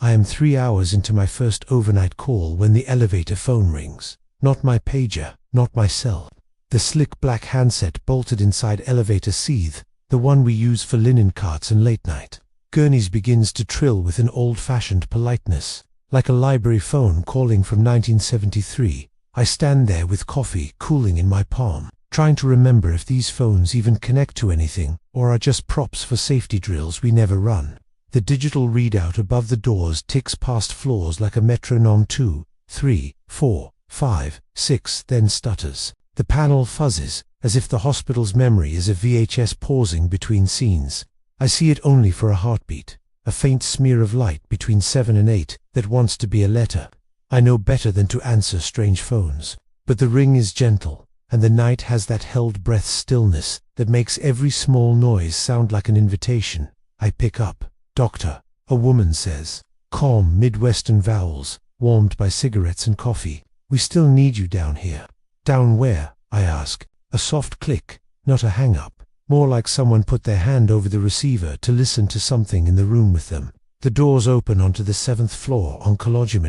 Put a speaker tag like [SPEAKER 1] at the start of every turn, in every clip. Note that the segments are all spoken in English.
[SPEAKER 1] I am 3 hours into my first overnight call when the elevator phone rings. Not my pager, not my cell. The slick black handset bolted inside elevator seat, the one we use for linen carts and late night. Gurney's begins to trill with an old-fashioned politeness, like a library phone calling from 1973. I stand there with coffee cooling in my palm, trying to remember if these phones even connect to anything, or are just props for safety drills we never run. The digital readout above the doors ticks past floors like a metronome. 2, 3, 4, 5, 6, then stutters. The panel fuzzes, as if the hospital's memory is a VHS pausing between scenes. I see it only for a heartbeat, a faint smear of light between 7 and 8 that wants to be a letter. I know better than to answer strange phones, but the ring is gentle, and the night has that held breath stillness that makes every small noise sound like an invitation. I pick up. "Doctor," a woman says, calm Midwestern vowels, warmed by cigarettes and coffee. "We still need you down here." "Down where?" I ask. A soft click, not a hang-up, more like someone put their hand over the receiver to listen to something in the room with them. The doors open onto the 7th floor Oncology.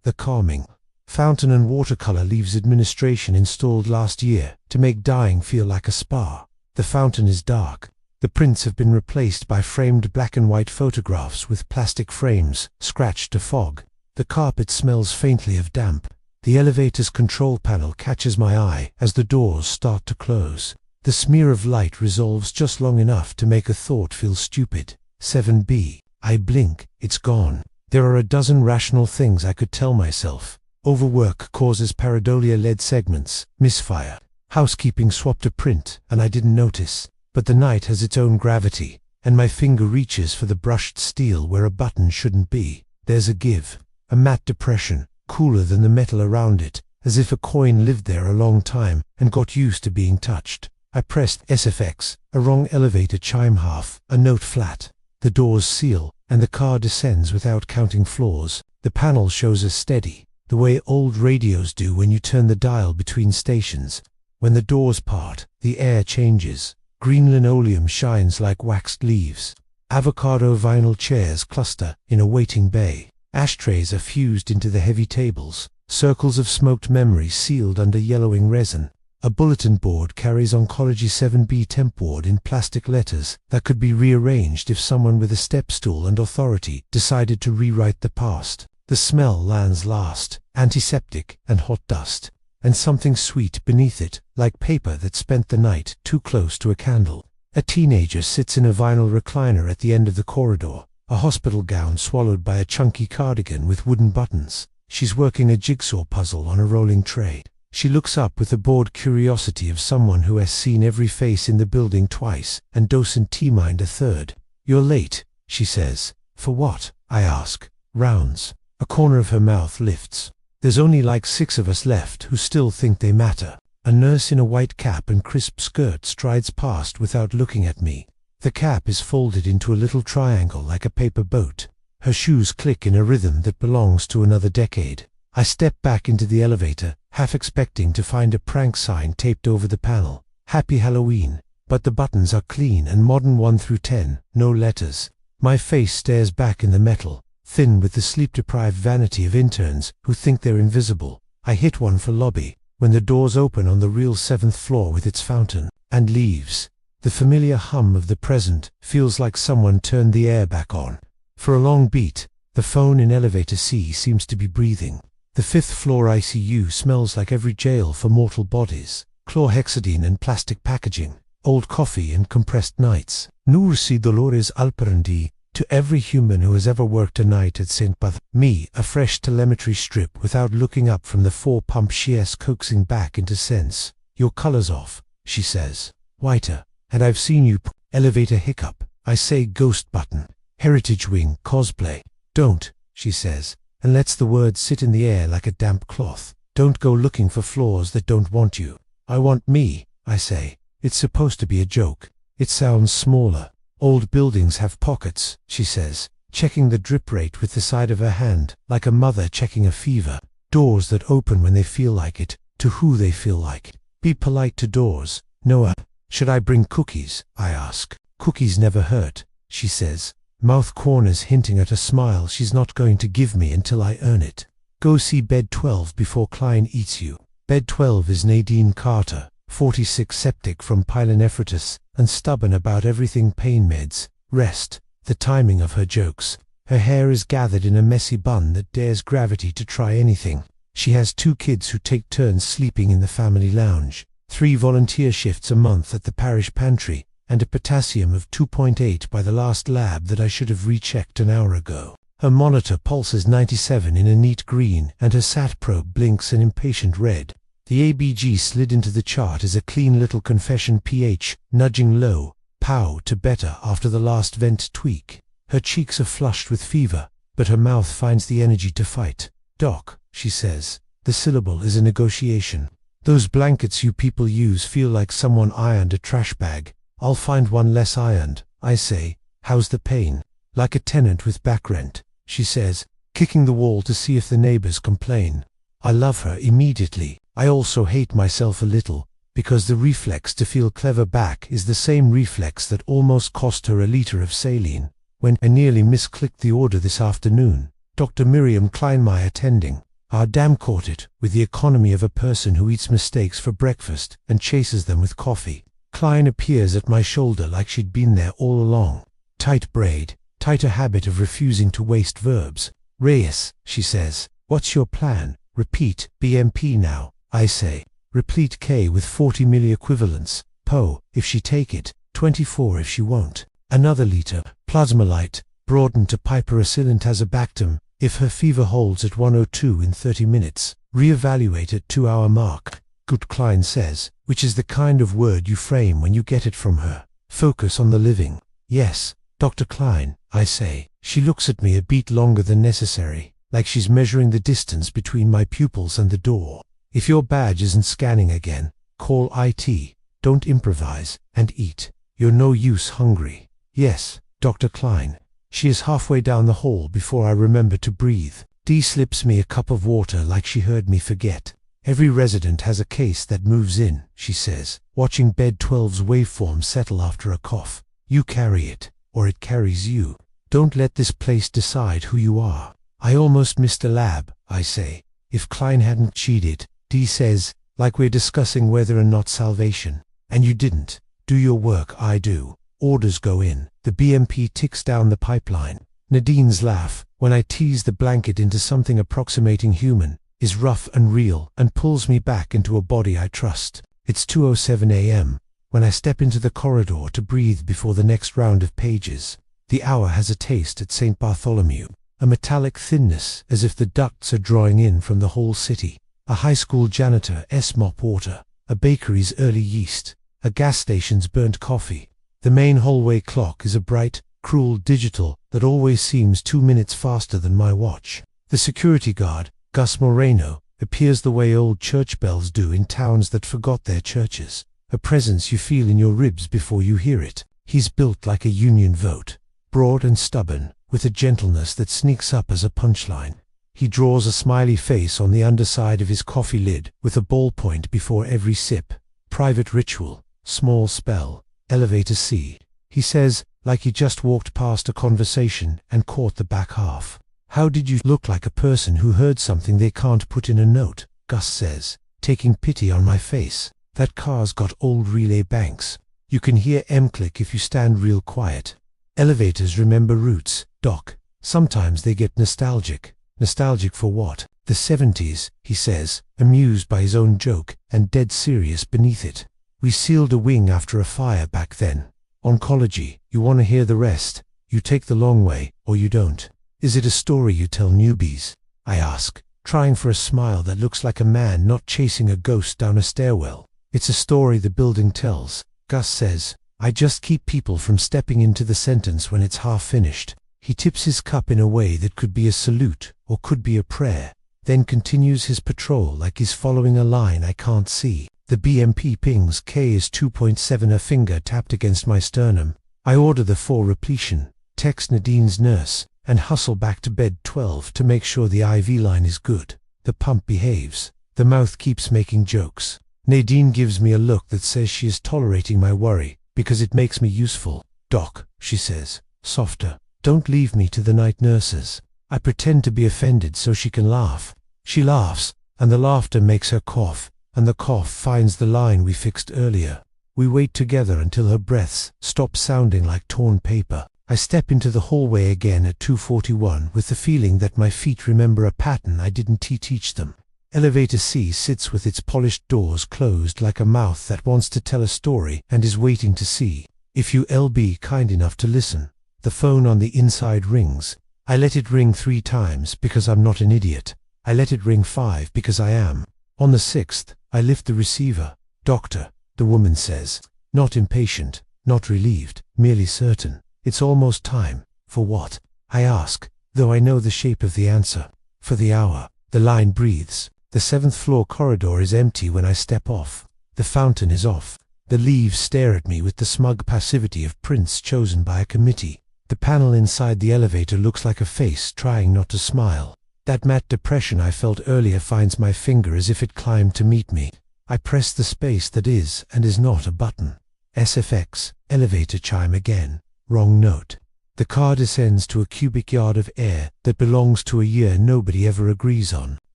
[SPEAKER 1] The calming fountain and watercolor leaves administration installed last year to make dying feel like a spa. The fountain is dark. The prints have been replaced by framed black and white photographs with plastic frames, scratched to fog. The carpet smells faintly of damp. The elevator's control panel catches my eye as the doors start to close. The smear of light resolves just long enough to make a thought feel stupid. 7B. I blink, it's gone. There are a dozen rational things I could tell myself. Overwork causes pareidolia lead segments, misfire. Housekeeping swapped a print, and I didn't notice. But the night has its own gravity, and my finger reaches for the brushed steel where a button shouldn't be. There's a give, a matte depression, cooler than the metal around it, as if a coin lived there a long time and got used to being touched. I pressed SFX, a wrong elevator chime half, a note flat. The doors seal, and the car descends without counting floors. The panel shows us steady, the way old radios do when you turn the dial between stations. When the doors part, the air changes. Green linoleum shines like waxed leaves. Avocado vinyl chairs cluster in a waiting bay. Ashtrays are fused into the heavy tables, circles of smoked memories sealed under yellowing resin. A bulletin board carries Oncology 7B temp ward in plastic letters that could be rearranged if someone with a step stool and authority decided to rewrite the past. The smell lands last, antiseptic and hot dust, and something sweet beneath it, like paper that spent the night too close to a candle. A teenager sits in a vinyl recliner at the end of the corridor, a hospital gown swallowed by a chunky cardigan with wooden buttons. She's working a jigsaw puzzle on a rolling tray. She looks up with the bored curiosity of someone who has seen every face in the building twice and docent T-mind a third. "You're late," she says. "For what?" I ask. "Rounds." A corner of her mouth lifts. "There's only like 6 of us left who still think they matter." A nurse in a white cap and crisp skirt strides past without looking at me. The cap is folded into a little triangle like a paper boat. Her shoes click in a rhythm that belongs to another decade. I step back into the elevator, half expecting to find a prank sign taped over the panel. "Happy Halloween." But the buttons are clean and modern 1 through 10, no letters. My face stares back in the metal, thin with the sleep-deprived vanity of interns who think they're invisible. I hit one for lobby, when the doors open on the real 7th floor with its fountain, and leaves. The familiar hum of the present feels like someone turned the air back on. For a long beat, the phone in elevator C seems to be breathing. The 5th floor ICU smells like every jail for mortal bodies, chlorhexidine and plastic packaging, old coffee and compressed nights. Nursi Dolores Alperendi, to every human who has ever worked a night at St. Bath. Me, a fresh telemetry strip without looking up from the 4-pump shears coaxing back into sense. "Your color's off," she says. "Whiter. And I've seen you elevator hiccup." I say ghost button. "Heritage wing cosplay." "Don't," she says, and lets the words sit in the air like a damp cloth. "Don't go looking for floors that don't want you." "I want me," I say. "It's supposed to be a joke." It sounds smaller. "Old buildings have pockets," she says, checking the drip rate with the side of her hand, like a mother checking a fever. "Doors that open when they feel like it, to who they feel like. Be polite to doors, Noah." "Should I bring cookies?" I ask. "Cookies never hurt," she says. mouth corners hinting at a smile she's not going to give me until I earn it. Go see Bed 12 before Klein eats you. Bed 12 is Nadine Carter, 46, septic from pyelonephritis, and stubborn about everything: pain meds, rest, the timing of her jokes. Her hair is gathered in a messy bun that dares gravity to try anything. She has 2 kids who take turns sleeping in the family lounge, 3 volunteer shifts a month at the parish pantry, and a potassium of 2.8 by the last lab that I should have rechecked an hour ago. Her monitor pulses 97 in a neat green, and her sat probe blinks an impatient red. The ABG slid into the chart is a clean little confession: pH nudging low, pow to better after the last vent tweak. Her cheeks are flushed with fever, but her mouth finds the energy to fight. Doc, she says. The syllable is a negotiation. Those blankets you people use feel like someone ironed a trash bag. I'll find one less ironed, I say. How's the pain? Like a tenant with back rent, she says, kicking the wall to see if the neighbors complain. I love her immediately. I also hate myself a little, because the reflex to feel clever back is the same reflex that almost cost her a liter of saline. When I nearly misclicked the order this afternoon, Dr. Miriam Kleinmeyer attending. Our dam caught it, with the economy of a person who eats mistakes for breakfast and chases them with coffee. Klein appears at my shoulder like she'd been there all along. Tight braid, tighter habit of refusing to waste verbs. Reyes, she says, what's your plan? Repeat, BMP now, I say. Replete K with 40 milliequivalents. Po, if she take it, 24 if she won't. Another liter, plasmolite, broadened to piperacillin tazobactam, if her fever holds at 102 in 30 minutes. Reevaluate at 2-hour mark. Good, Klein says, which is the kind of word you frame when you get it from her. Focus on the living. Yes, Dr. Klein, I say. She looks at me a beat longer than necessary, like she's measuring the distance between my pupils and the door. If your badge isn't scanning again, call IT. Don't improvise, and eat. You're no use hungry. Yes, Dr. Klein. She is halfway down the hall before I remember to breathe. Dee slips me a cup of water like she heard me forget. Every resident has a case that moves in, she says, watching Bed 12's waveform settle after a cough. You carry it, or it carries you. Don't let this place decide who you are. I almost missed a lab, I say. If Klein hadn't cheated, Dee says, like we're discussing whether or not salvation. And you didn't. Do your work, I do. Orders go in. The BMP ticks down the pipeline. Nadine's laugh, when I tease the blanket into something approximating human, is rough and real and pulls me back into a body I trust. It's 2:07 a.m. when I step into the corridor to breathe before the next round of pages. The hour has a taste at St. Bartholomew, a metallic thinness as if the ducts are drawing in from the whole city. A high school janitor's mop water, a bakery's early yeast, a gas station's burnt coffee. The main hallway clock is a bright, cruel digital that always seems 2 minutes faster than my watch. The security guard, Gus Moreno, appears the way old church bells do in towns that forgot their churches, a presence you feel in your ribs before you hear it. He's built like a Union vote, broad and stubborn, with a gentleness that sneaks up as a punchline. He draws a smiley face on the underside of his coffee lid with a ballpoint before every sip. Private ritual, small spell, elevator C. He says, like he just walked past a conversation and caught the back half. How did you look like a person who heard something they can't put in a note? Gus says, taking pity on my face. That car's got old relay banks. You can hear M click if you stand real quiet. Elevators remember roots, Doc. Sometimes they get nostalgic. Nostalgic for what? The 70s, he says, amused by his own joke and dead serious beneath it. We sealed a wing after a fire back then. Oncology, you want to hear the rest? You take the long way, or you don't. Is it a story you tell newbies? I ask, trying for a smile that looks like a man not chasing a ghost down a stairwell. It's a story the building tells, Gus says. I just keep people from stepping into the sentence when it's half finished. He tips his cup in a way that could be a salute, or could be a prayer, then continues his patrol like he's following a line I can't see. The BMP pings. K is 2.7, a finger tapped against my sternum. I order the 4 repletion, text Nadine's nurse, and hustle back to Bed 12 to make sure the IV line is good. The pump behaves. The mouth keeps making jokes. Nadine gives me a look that says she is tolerating my worry, because it makes me useful. Doc, she says, softer. Don't leave me to the night nurses. I pretend to be offended so she can laugh. She laughs, and the laughter makes her cough, and the cough finds the line we fixed earlier. We wait together until her breaths stop sounding like torn paper. I step into the hallway again at 2:41 with the feeling that my feet remember a pattern I didn't teach them. Elevator C sits with its polished doors closed like a mouth that wants to tell a story and is waiting to see if you'll be kind enough to listen. The phone on the inside rings. I let it ring 3 times because I'm not an idiot. I let it ring 5 because I am. On the 6th, I lift the receiver. "Doctor," the woman says, not impatient, not relieved, merely certain. "It's almost time." "For what?" I ask, though I know the shape of the answer. "For the hour." The line breathes. The 7th floor corridor is empty when I step off. The fountain is off. The leaves stare at me with the smug passivity of prince chosen by a committee. The panel inside the elevator looks like a face trying not to smile. That matte depression I felt earlier finds my finger as if it climbed to meet me. I press the space that is and is not a button. SFX, elevator chime again. Wrong note. The car descends to a cubic yard of air that belongs to a year nobody ever agrees on.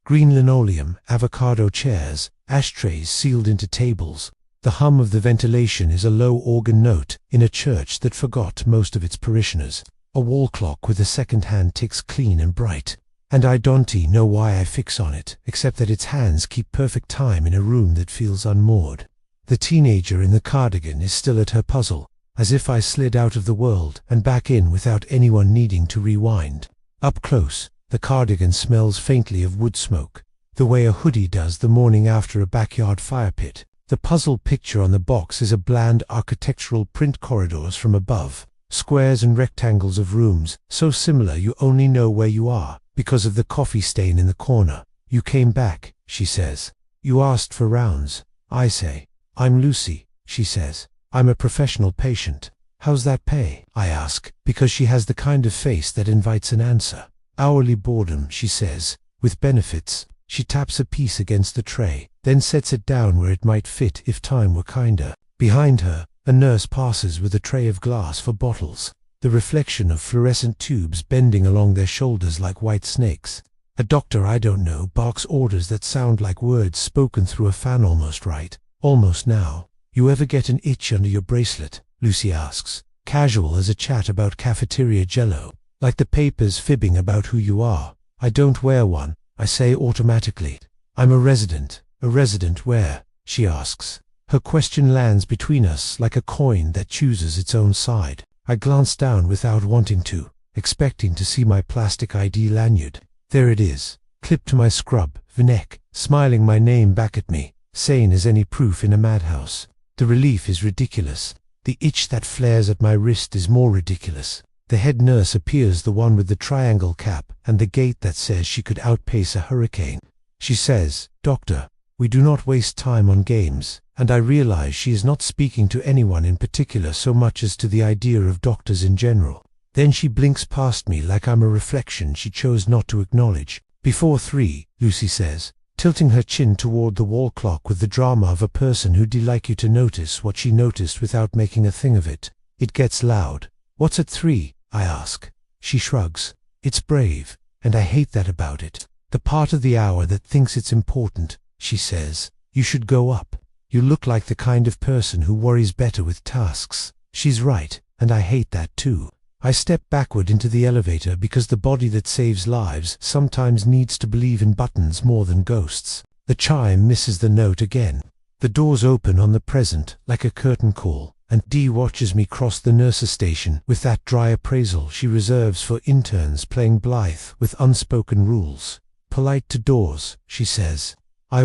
[SPEAKER 1] Green linoleum, avocado chairs, ashtrays sealed into tables. The hum of the ventilation is a low organ note in a church that forgot most of its parishioners. A wall clock with a second hand ticks clean and bright. And I don't know why I fix on it, except that its hands keep perfect time in a room that feels unmoored. The teenager in the cardigan is still at her puzzle, as if I slid out of the world and back in without anyone needing to rewind. Up close, the cardigan smells faintly of wood smoke, the way a hoodie does the morning after a backyard fire pit. The puzzle picture on the box is a bland architectural print corridors from above, squares and rectangles of rooms, so similar you only know where you are, because of the coffee stain in the corner. "You came back," she says. "You asked for rounds." I say. "I'm Lucy," she says. "I'm a professional patient." "How's that pay?" I ask, because she has the kind of face that invites an answer. "Hourly boredom," she says, "with benefits." She taps a piece against the tray, then sets it down where it might fit if time were kinder. Behind her, a nurse passes with a tray of glass for bottles, the reflection of fluorescent tubes bending along their shoulders like white snakes. A doctor I don't know barks orders that sound like words spoken through a fan. "Almost right. Almost now." "You ever get an itch under your bracelet?" Lucy asks, casual as a chat about cafeteria jello, like the papers fibbing about who you are. "I don't wear one," I say automatically. "I'm a resident." "A resident where?" she asks. Her question lands between us like a coin that chooses its own side. I glance down without wanting to, expecting to see my plastic ID lanyard. There it is, clipped to my scrub, v-neck, smiling my name back at me, sane as any proof in a madhouse. The relief is ridiculous. The itch that flares at my wrist is more ridiculous. The head nurse appears, the one with the triangle cap and the gait that says she could outpace a hurricane. She says, "Doctor, we do not waste time on games," and I realize she is not speaking to anyone in particular so much as to the idea of doctors in general. Then she blinks past me like I'm a reflection she chose not to acknowledge. "Before 3, Lucy says, tilting her chin toward the wall clock with the drama of a person who'd like you to notice what she noticed without making a thing of it. It gets loud. "What's at 3? I ask. She shrugs. "It's brave, and I hate that about it. The part of the hour that thinks it's important," she says. "You should go up. You look like the kind of person who worries better with tasks." She's right, and I hate that too. I step backward into the elevator because the body that saves lives sometimes needs to believe in buttons more than ghosts. The chime misses the note again. The doors open on the present like a curtain call, and Dee watches me cross the nurses' station with that dry appraisal she reserves for interns playing blithe with unspoken rules. "Polite to doors," she says. I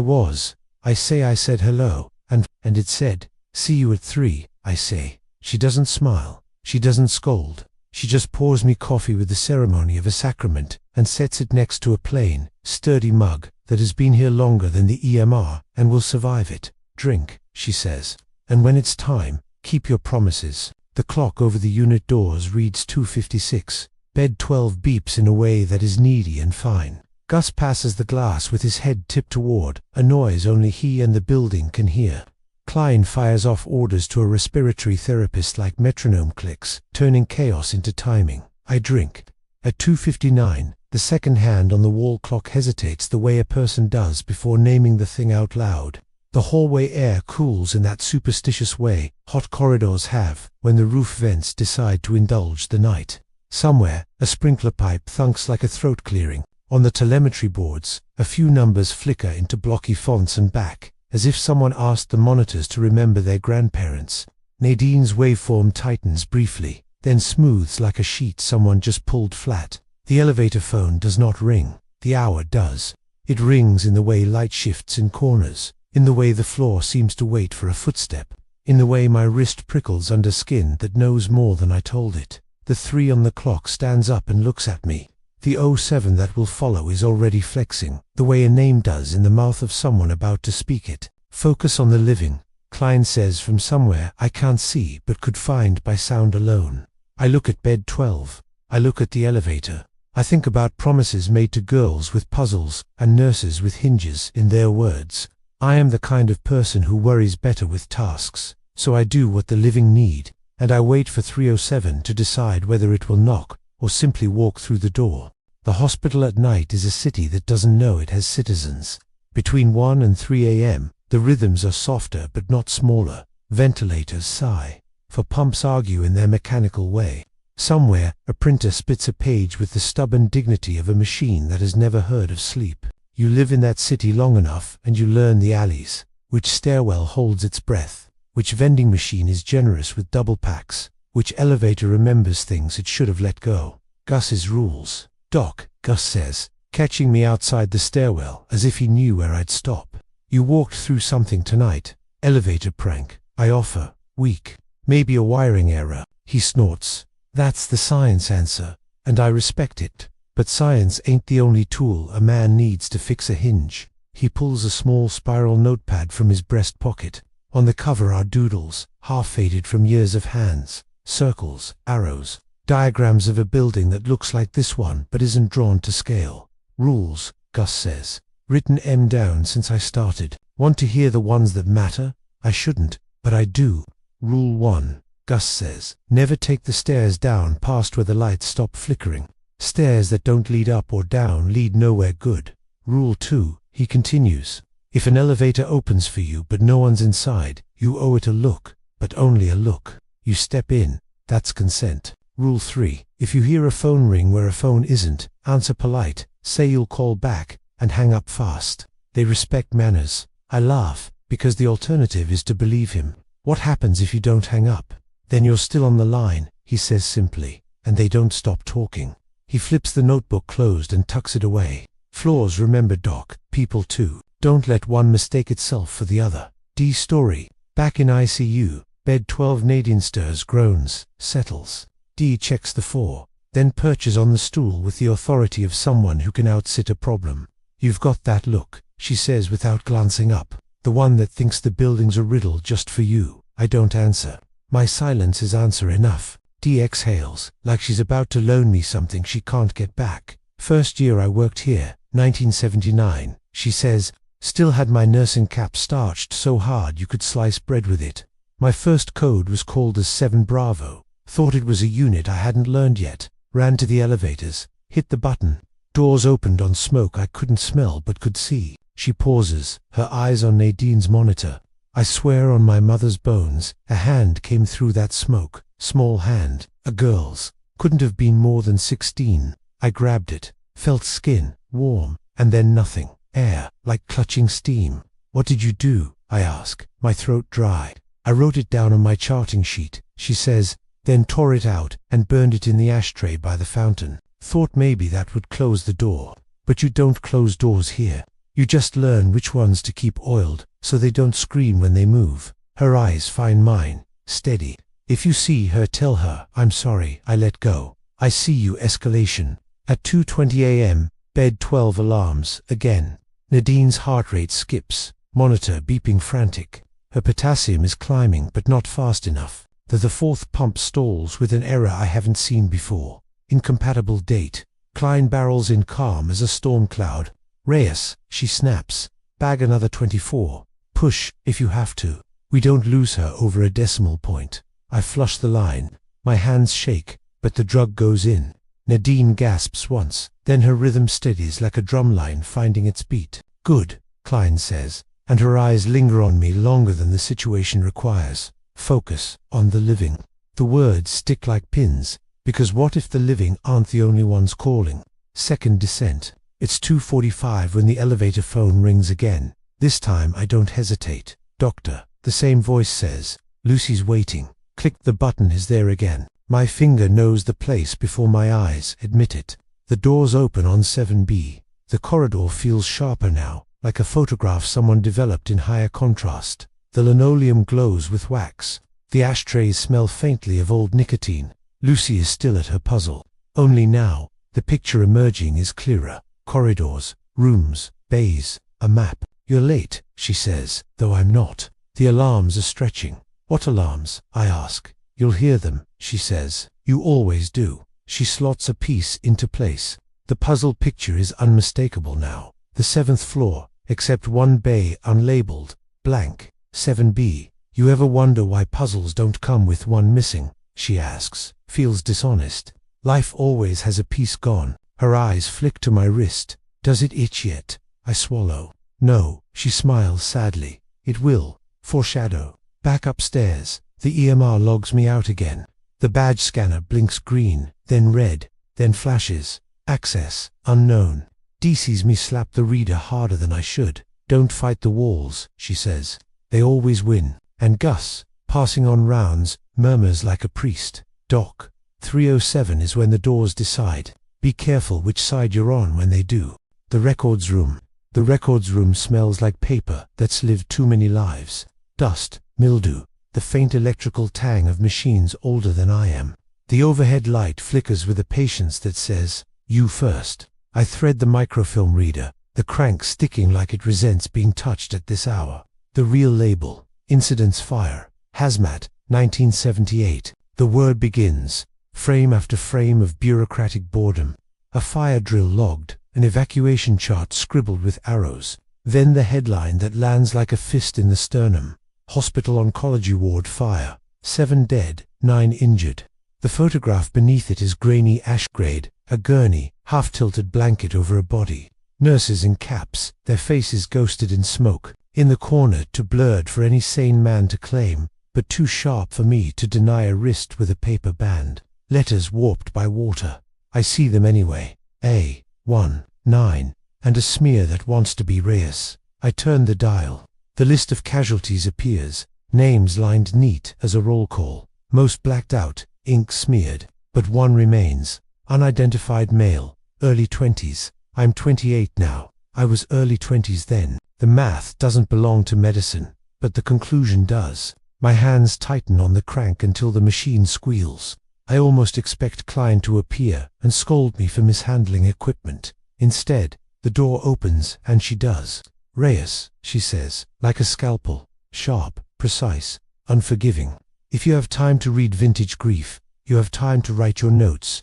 [SPEAKER 1] said hello, and it said, "See you at 3, I say. She doesn't smile. She doesn't scold. She just pours me coffee with the ceremony of a sacrament and sets it next to a plain, sturdy mug that has been here longer than the EMR and will survive it. "Drink," she says. "And when it's time, keep your promises." The clock over the unit doors reads 2:56. Bed 12 beeps in a way that is needy and fine. Gus passes the glass with his head tipped toward, a noise only he and the building can hear. Klein fires off orders to a respiratory therapist like metronome clicks, turning chaos into timing. I drink. At 2:59, the second hand on the wall clock hesitates the way a person does before naming the thing out loud. The hallway air cools in that superstitious way hot corridors have when the roof vents decide to indulge the night. Somewhere, a sprinkler pipe thunks like a throat clearing. On the telemetry boards, a few numbers flicker into blocky fonts and back, as if someone asked the monitors to remember their grandparents. Nadine's waveform tightens briefly, then smooths like a sheet someone just pulled flat. The elevator phone does not ring. The hour does. It rings in the way light shifts in corners, in the way the floor seems to wait for a footstep, in the way my wrist prickles under skin that knows more than I told it. The 3 on the clock stands up and looks at me. The 07 that will follow is already flexing, the way a name does in the mouth of someone about to speak it. Focus on the living, Klein says from somewhere I can't see but could find by sound alone. I look at bed 12. I look at the elevator. I think about promises made to girls with puzzles and nurses with hinges, in their words. I am the kind of person who worries better with tasks, so I do what the living need, and I wait for 3:07 to decide whether it will knock or simply walk through the door. The hospital at night is a city that doesn't know it has citizens. Between 1 and 3 a.m., the rhythms are softer but not smaller. Ventilators sigh, for pumps argue in their mechanical way. Somewhere, a printer spits a page with the stubborn dignity of a machine that has never heard of sleep. You live in that city long enough and you learn the alleys, which stairwell holds its breath, which vending machine is generous with double packs, which elevator remembers things it should have let go. Gus's rules. Doc, Gus says, catching me outside the stairwell as if he knew where I'd stop. You walked through something tonight. Elevator prank. I offer. Weak. Maybe a wiring error. He snorts. That's the science answer, and I respect it. But science ain't the only tool a man needs to fix a hinge. He pulls a small spiral notepad from his breast pocket. On the cover are doodles, half-faded from years of hands, circles, arrows, diagrams of a building that looks like this one but isn't drawn to scale. Rules, Gus says. Written M down since I started. Want to hear the ones that matter? I shouldn't, but I do. Rule 1, Gus says. Never take the stairs down past where the lights stop flickering. Stairs that don't lead up or down lead nowhere good. Rule 2, he continues. If an elevator opens for you but no one's inside, you owe it a look, but only a look. You step in, that's consent. Rule 3, if you hear a phone ring where a phone isn't, answer polite, say you'll call back, and hang up fast. They respect manners. I laugh, because the alternative is to believe him. What happens if you don't hang up? Then you're still on the line, he says simply, and they don't stop talking. He flips the notebook closed and tucks it away. Floors remember, Doc, people too. Don't let one mistake itself for the other. D story. Back in ICU, bed 12. Nadine stirs, groans, settles. D checks the 4, then perches on the stool with the authority of someone who can outsit a problem. You've got that look, she says without glancing up. The one that thinks the building's a riddle just for you. I don't answer. My silence is answer enough. D exhales, like she's about to loan me something she can't get back. First year I worked here, 1979, she says, still had my nursing cap starched so hard you could slice bread with it. My first code was called as 7 Bravo. Thought it was a unit I hadn't learned yet. Ran to the elevators, hit the button. Doors opened on smoke I couldn't smell but could see. She pauses, her eyes on Nadine's monitor. I swear on my mother's bones, a hand came through that smoke. Small hand, a girl's. Couldn't have been more than 16. I grabbed it, felt skin, warm, and then nothing. Air, like clutching steam. What did you do? I ask, my throat dry. I wrote it down on my charting sheet, she says, then tore it out and burned it in the ashtray by the fountain. Thought maybe that would close the door. But you don't close doors here. You just learn which ones to keep oiled, so they don't scream when they move. Her eyes find mine, steady. If you see her, tell her, I'm sorry, I let go. I see you. Escalation. At 2:20 a.m., bed 12 alarms, again. Nadine's heart rate skips, monitor beeping frantic. Her potassium is climbing but not fast enough. The 4th pump stalls with an error I haven't seen before. Incompatible date. Klein barrels in calm as a storm cloud. Reyes, she snaps. Bag another 24. Push, if you have to. We don't lose her over a decimal point. I flush the line. My hands shake, but the drug goes in. Nadine gasps once, then her rhythm steadies like a drumline finding its beat. Good, Klein says, and her eyes linger on me longer than the situation requires. Focus on the living. The words stick like pins, because what if the living aren't the only ones calling? Second descent. It's 2:45 when the elevator phone rings again. This time I don't hesitate. Doctor, the same voice says. Lucy's waiting. Click the button is there again. My finger knows the place before my eyes admit it. The doors open on 7B. The corridor feels sharper now, like a photograph someone developed in higher contrast. The linoleum glows with wax. The ashtrays smell faintly of old nicotine. Lucy is still at her puzzle. Only now, the picture emerging is clearer. Corridors, rooms, bays, a map. You're late, she says, though I'm not. The alarms are stretching. What alarms? I ask. You'll hear them, she says. You always do. She slots a piece into place. The puzzle picture is unmistakable now. The 7th floor, except one bay unlabeled, blank. 7B. You ever wonder why puzzles don't come with one missing? She asks. Feels dishonest. Life always has a piece gone. Her eyes flick to my wrist. Does it itch yet? I swallow. No, she smiles sadly. It will. Foreshadow. Back upstairs. The EMR logs me out again. The badge scanner blinks green, then red, then flashes. Access, unknown. Dee sees me slap the reader harder than I should. Don't fight the walls, she says. They always win. And Gus, passing on rounds, murmurs like a priest. Doc. 3:07 is when the doors decide. Be careful which side you're on when they do. The records room. The records room smells like paper that's lived too many lives. Dust, mildew, the faint electrical tang of machines older than I am. The overhead light flickers with a patience that says, you first. I thread the microfilm reader, the crank sticking like it resents being touched at this hour. The real label, Incidents Fire, Hazmat, 1978. The word begins, frame after frame of bureaucratic boredom. A fire drill logged, an evacuation chart scribbled with arrows. Then the headline that lands like a fist in the sternum. Hospital Oncology Ward Fire. 7 dead, 9 injured. The photograph beneath it is grainy ash grade, a gurney, half-tilted blanket over a body. Nurses in caps, their faces ghosted in smoke. In the corner, too blurred for any sane man to claim, but too sharp for me to deny a wrist with a paper band. Letters warped by water. I see them anyway. A, 1, 9, and a smear that wants to be Reyes. I turn the dial. The list of casualties appears, names lined neat as a roll call. Most blacked out, ink smeared, but one remains. Unidentified male, early 20s. I'm 28 now. I was early 20s then. The math doesn't belong to medicine, but the conclusion does. My hands tighten on the crank until the machine squeals. I almost expect Klein to appear and scold me for mishandling equipment. Instead, the door opens and she does. Reyes, she says, like a scalpel, sharp, precise, unforgiving. If you have time to read Vintage Grief, you have time to write your notes.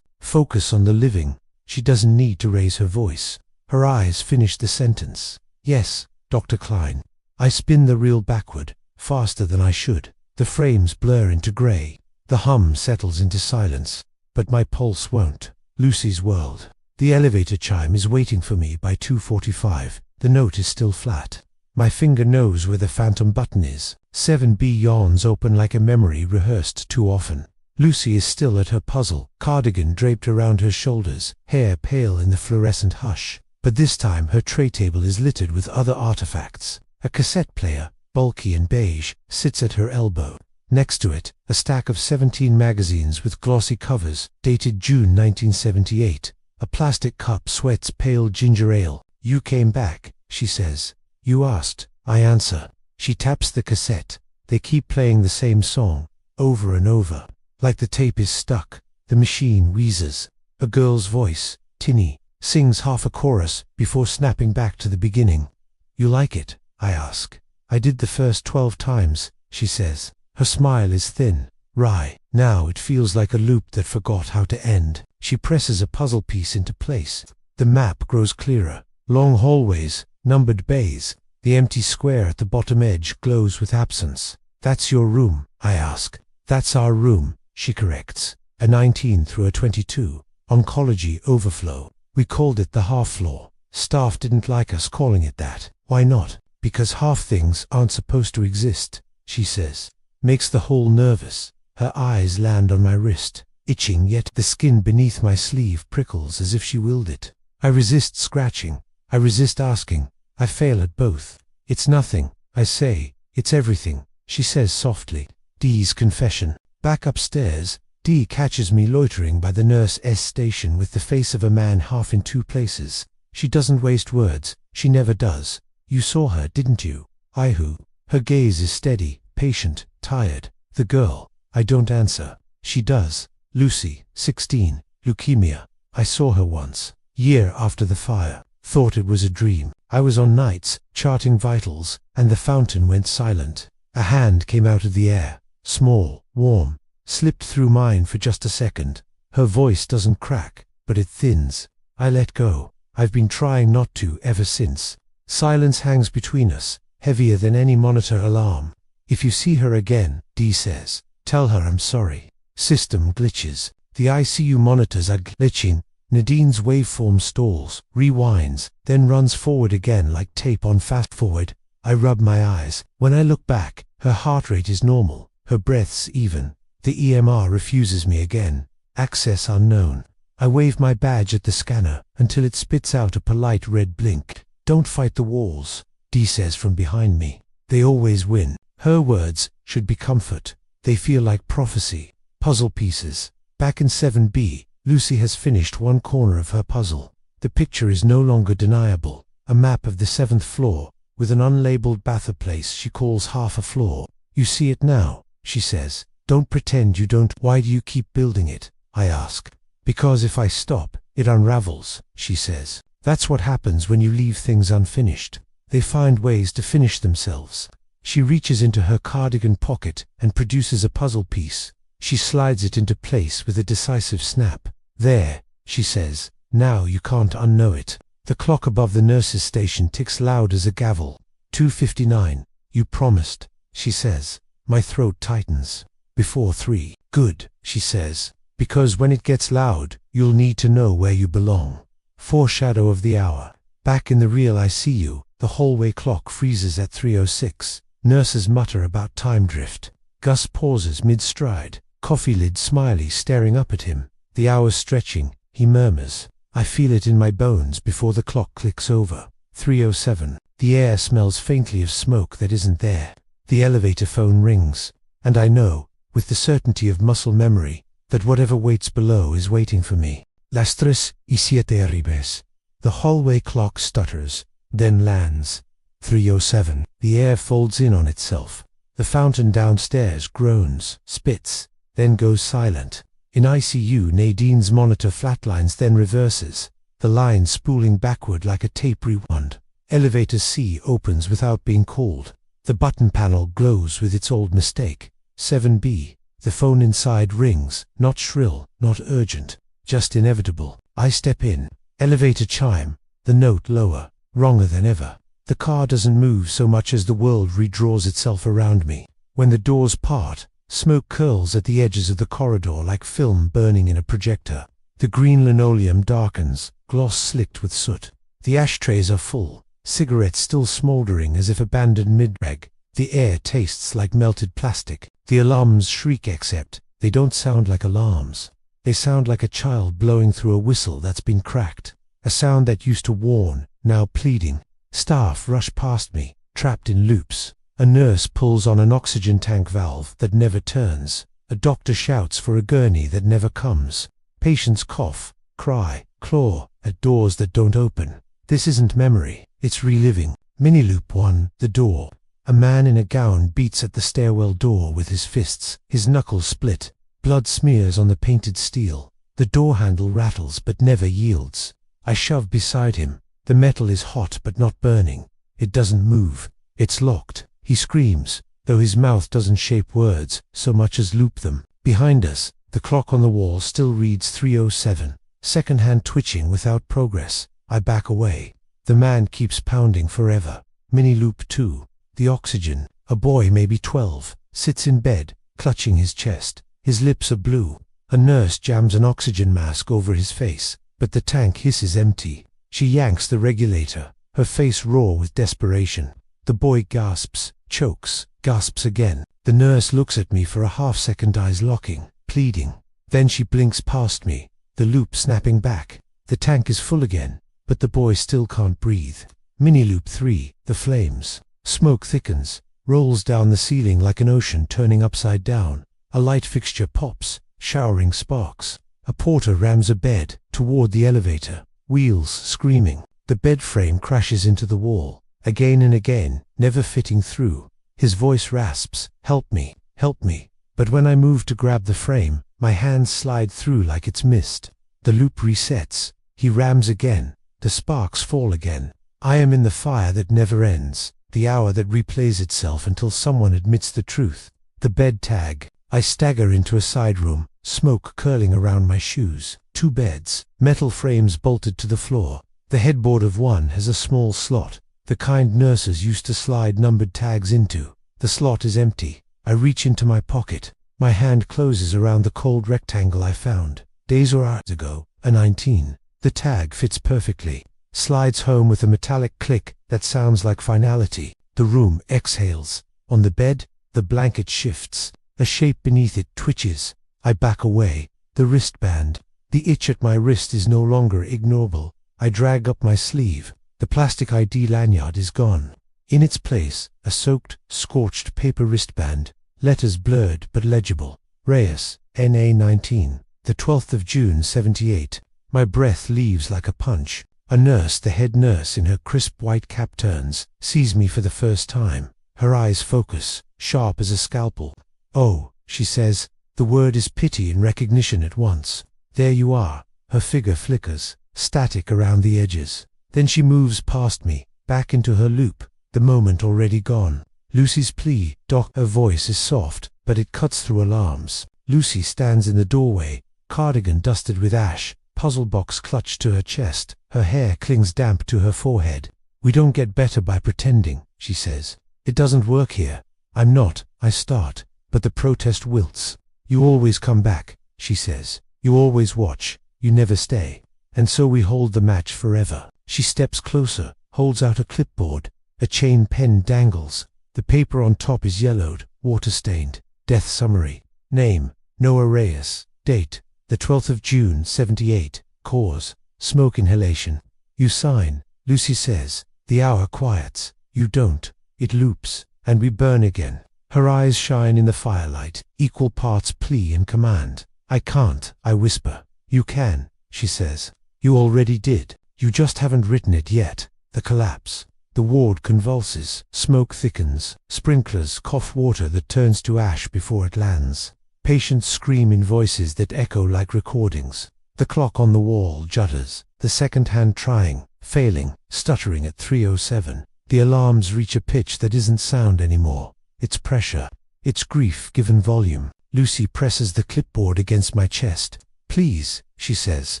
[SPEAKER 1] Focus on the living. She doesn't need to raise her voice. Her eyes finish the sentence. Yes, Dr. Klein. I spin the reel backward, faster than I should. The frames blur into grey. The hum settles into silence, but my pulse won't. Lucy's world. The elevator chime is waiting for me by 2:45. The note is still flat. My finger knows where the phantom button is. 7B yawns open like a memory rehearsed too often. Lucy is still at her puzzle, cardigan draped around her shoulders, hair pale in the fluorescent hush. But this time her tray table is littered with other artifacts. A cassette player, bulky and beige, sits at her elbow. Next to it, a stack of 17 magazines with glossy covers, dated June 1978. A plastic cup sweats pale ginger ale. You came back, she says. You asked, I answer. She taps the cassette. They keep playing the same song, over and over. Like the tape is stuck, the machine wheezes. A girl's voice, tinny, sings half a chorus before snapping back to the beginning. You like it? I ask. I did the first 12 times, she says. Her smile is thin, wry. Now it feels like a loop that forgot how to end. She presses a puzzle piece into place. The map grows clearer. Long hallways, numbered bays. The empty square at the bottom edge glows with absence. That's your room, I ask. That's our room, she corrects. A 19 through a 22. Oncology overflow. We called it the half floor. Staff didn't like us calling it that. Why not? Because half things aren't supposed to exist, she says. Makes the whole nervous. Her eyes land on my wrist, itching, yet the skin beneath my sleeve prickles as if she willed it. I resist scratching. I resist asking. I fail at both. It's nothing, I say. It's everything, she says softly. Dee's confession. Back upstairs, Dee catches me loitering by the nurse's station with the face of a man half in two places. She doesn't waste words. She never does. You saw her, didn't you? I who? Her gaze is steady, patient, tired. The girl. I don't answer. She does. Lucy, 16, leukemia. I saw her once. Year after the fire. Thought it was a dream. I was on nights, charting vitals, and the fountain went silent. A hand came out of the air. Small, warm. Slipped through mine for just a second. Her voice doesn't crack, but it thins. I let go. I've been trying not to ever since. Silence hangs between us, heavier than any monitor alarm. If you see her again, Dee says, tell her I'm sorry. System glitches. The ICU monitors are glitching. Nadine's waveform stalls, rewinds, then runs forward again like tape on fast forward. I rub my eyes. When I look back, her heart rate is normal, her breath's even. The EMR refuses me again. Access unknown. I wave my badge at the scanner until it spits out a polite red blink. Don't fight the walls, Dee says from behind me. They always win. Her words should be comfort. They feel like prophecy. Puzzle pieces. Back in 7B, Lucy has finished one corner of her puzzle. The picture is no longer deniable. A map of the 7th floor, with an unlabeled bathtub-place she calls half a floor. You see it now, she says. Don't pretend you don't. Why do you keep building it? I ask. Because if I stop, it unravels, she says. That's what happens when you leave things unfinished. They find ways to finish themselves. She reaches into her cardigan pocket and produces a puzzle piece. She slides it into place with a decisive snap. There, she says. Now you can't unknow it. The clock above the nurse's station ticks loud as a gavel. 2:59. You promised, she says. My throat tightens. Before 3. Good, she says. Because when it gets loud, you'll need to know where you belong. Foreshadow of the hour. Back in the real ICU, the hallway clock freezes at 3:06. Nurses mutter about time drift. Gus pauses mid-stride, coffee lid smiley staring up at him. The hour's stretching, he murmurs. I feel it in my bones before the clock clicks over. 3:07. The air smells faintly of smoke that isn't there. The elevator phone rings, and I know, with the certainty of muscle memory, that whatever waits below is waiting for me. Las 3:07 arribes. The hallway clock stutters, then lands. 3:07. The air folds in on itself. The fountain downstairs groans, spits, then goes silent. In ICU, Nadine's monitor flatlines, then reverses, the line spooling backward like a tape rewound. Elevator C opens without being called. The button panel glows with its old mistake. 7B. The phone inside rings, not shrill, not urgent, just inevitable. I step in. Elevator chime, the note lower, wronger than ever. The car doesn't move so much as the world redraws itself around me. When the doors part, smoke curls at the edges of the corridor like film burning in a projector. The green linoleum darkens, gloss slicked with soot. The ashtrays are full, cigarettes still smoldering as if abandoned mid-reg. The air tastes like melted plastic. The alarms shriek, except they don't sound like alarms. They sound like a child blowing through a whistle that's been cracked. A sound that used to warn, now pleading. Staff rush past me, trapped in loops. A nurse pulls on an oxygen tank valve that never turns. A doctor shouts for a gurney that never comes. Patients cough, cry, claw at doors that don't open. This isn't memory, it's reliving. Mini-loop 1, the door. A man in a gown beats at the stairwell door with his fists, his knuckles split. Blood smears on the painted steel. The door handle rattles but never yields. I shove beside him. The metal is hot but not burning. It doesn't move. It's locked. He screams, though his mouth doesn't shape words so much as loop them. Behind us, the clock on the wall still reads 3:07. Second hand twitching without progress. I back away. The man keeps pounding forever. Mini-loop 2. The oxygen. A boy maybe 12, sits in bed, clutching his chest. His lips are blue. A nurse jams an oxygen mask over his face, but the tank hisses empty. She yanks the regulator, her face raw with desperation. The boy gasps, chokes, gasps again. The nurse looks at me for a half-second, eyes locking, pleading. Then she blinks past me, the loop snapping back. The tank is full again, but the boy still can't breathe. Mini loop 3, the flames. Smoke thickens, rolls down the ceiling like an ocean turning upside down. A light fixture pops, showering sparks. A porter rams a bed toward the elevator, wheels screaming. The bed frame crashes into the wall, again and again, never fitting through. His voice rasps, "Help me, help me." But when I move to grab the frame, my hands slide through like it's mist. The loop resets. He rams again. The sparks fall again. I am in the fire that never ends, the hour that replays itself until someone admits the truth. The bed tag. I stagger into a side room, smoke curling around my shoes. 2 beds, metal frames bolted to the floor. The headboard of one has a small slot, the kind nurses used to slide numbered tags into. The slot is empty. I reach into my pocket. My hand closes around the cold rectangle I found, days or hours ago, a 19. The tag fits perfectly, slides home with a metallic click that sounds like finality. The room exhales. On the bed, the blanket shifts. A shape beneath it twitches. I back away. The wristband. The itch at my wrist is no longer ignorable. I drag up my sleeve. The plastic ID lanyard is gone. In its place, a soaked, scorched paper wristband. Letters blurred but legible. Reyes, NA19. The 12th of June, 78. My breath leaves like a punch. A nurse, the head nurse in her crisp white cap turns, sees me for the first time. Her eyes focus, sharp as a scalpel. "Oh," she says. The word is pity and recognition at once. "There you are." Her figure flickers, static around the edges. Then she moves past me, back into her loop, the moment already gone. "Lucy's plea, Doc." Her voice is soft, but it cuts through alarms. Lucy stands in the doorway, cardigan dusted with ash, puzzle box clutched to her chest. Her hair clings damp to her forehead. "We don't get better by pretending," she says. "It doesn't work here." I start, but the protest wilts. "You always come back," she says. "You always watch, you never stay. And so we hold the match forever." She steps closer, holds out a clipboard. A chain pen dangles. The paper on top is yellowed, water-stained. Death summary. Name, Noah Reyes. Date, the 12th of June, 78. Cause, smoke inhalation. "You sign," Lucy says. The hour quiets. "You don't." It loops, and we burn again. Her eyes shine in the firelight, equal parts plea and command. "I can't," I whisper. "You can," she says. "You already did. You just haven't written it yet." The collapse. The ward convulses, smoke thickens, sprinklers cough water that turns to ash before it lands. Patients scream in voices that echo like recordings. The clock on the wall judders, the second hand trying, failing, stuttering at 3:07. The alarms reach a pitch that isn't sound anymore. It's pressure. It's grief given volume. Lucy presses the clipboard against my chest. "Please," she says,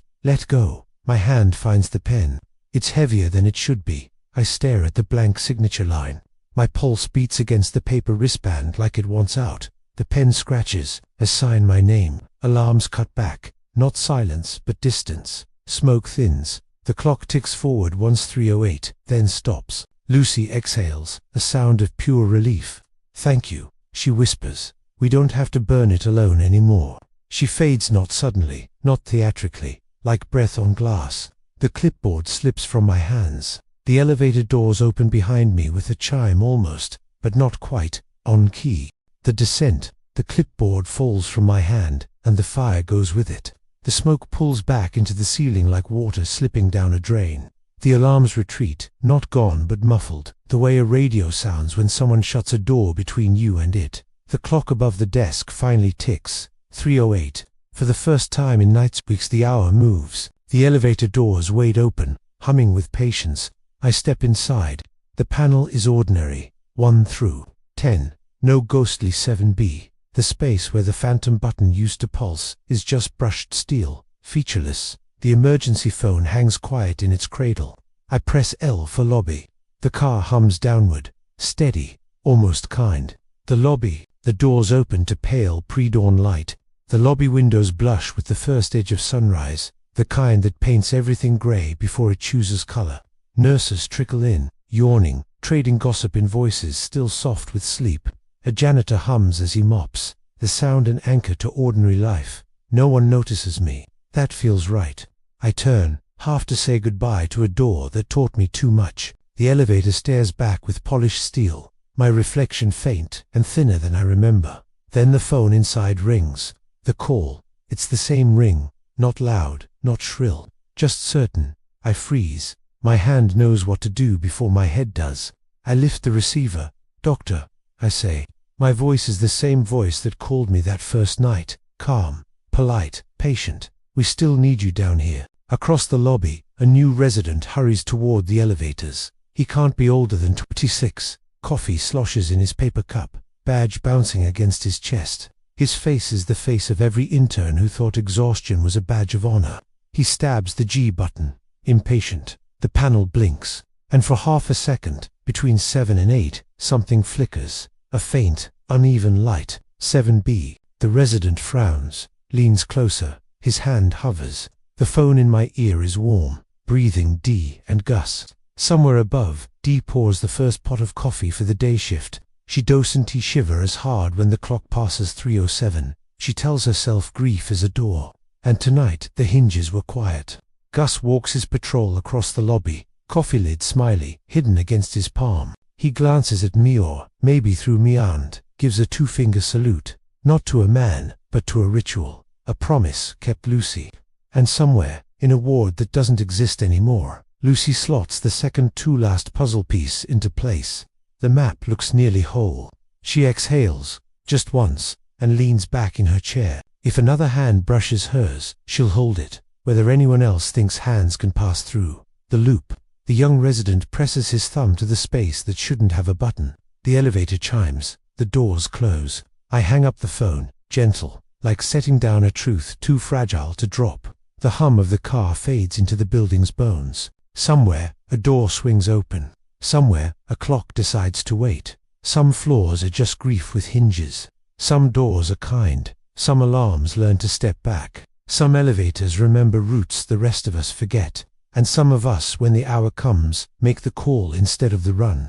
[SPEAKER 1] "let go." My hand finds the pen. It's heavier than it should be. I stare at the blank signature line. My pulse beats against the paper wristband like it wants out. The pen scratches, assign my name. Alarms cut back. Not silence, but distance. Smoke thins. The clock ticks forward once 3:08, then stops. Lucy exhales, a sound of pure relief. "Thank you," she whispers. "We don't have to burn it alone anymore." She fades, not suddenly, not theatrically, like breath on glass. The clipboard slips from my hands. The elevator doors open behind me with a chime almost, but not quite, on key. The descent. The clipboard falls from my hand, and the fire goes with it. The smoke pulls back into the ceiling like water slipping down a drain. The alarms retreat, not gone but muffled, the way a radio sounds when someone shuts a door between you and it. The clock above the desk finally ticks. 3:08. For the first time in weeks the hour moves. The elevator doors wade open, humming with patience. I step inside. The panel is ordinary, 1 through 10. No ghostly 7B. The space where the phantom button used to pulse is just brushed steel, featureless. The emergency phone hangs quiet in its cradle. I press L for lobby. The car hums downward, steady, almost kind. The lobby, the doors open to pale pre-dawn light. The lobby windows blush with the first edge of sunrise, the kind that paints everything grey before it chooses colour. Nurses trickle in, yawning, trading gossip in voices still soft with sleep. A janitor hums as he mops, the sound an anchor to ordinary life. No one notices me. That feels right. I turn, half to say goodbye to a door that taught me too much. The elevator stares back with polished steel, my reflection faint and thinner than I remember. Then the phone inside rings. The call. It's the same ring, not loud, not shrill, just certain. I freeze. My hand knows what to do before my head does. I lift the receiver. "Doctor," I say. My voice is the same voice that called me that first night, calm, polite, patient. "We still need you down here." Across the lobby, a new resident hurries toward the elevators. He can't be older than 26. Coffee sloshes in his paper cup, badge bouncing against his chest. His face is the face of every intern who thought exhaustion was a badge of honor. He stabs the G button, impatient. The panel blinks, and for half a second, between 7 and 8, something flickers. A faint, uneven light. 7B. The resident frowns, leans closer. His hand hovers. The phone in my ear is warm, breathing D and Gus. Somewhere above, Dee pours the first pot of coffee for the day shift. She doesn't shiver as hard when the clock passes 3:07. She tells herself grief is a door. And tonight, the hinges were quiet. Gus walks his patrol across the lobby, coffee lid smiley, hidden against his palm. He glances at me or, maybe through me, and gives a two-finger salute. Not to a man, but to a ritual. A promise kept Lucy. And somewhere, in a ward that doesn't exist anymore, Lucy slots the second-to-last puzzle piece into place. The map looks nearly whole. She exhales, just once, and leans back in her chair. If another hand brushes hers, she'll hold it, whether anyone else thinks hands can pass through. The loop. The young resident presses his thumb to the space that shouldn't have a button. The elevator chimes. The doors close. I hang up the phone, gentle, like setting down a truth too fragile to drop. The hum of the car fades into the building's bones. Somewhere, a door swings open. Somewhere, a clock decides to wait. Some floors are just grief with hinges. Some doors are kind. Some alarms learn to step back. Some elevators remember routes the rest of us forget. And some of us, when the hour comes, make the call instead of the run.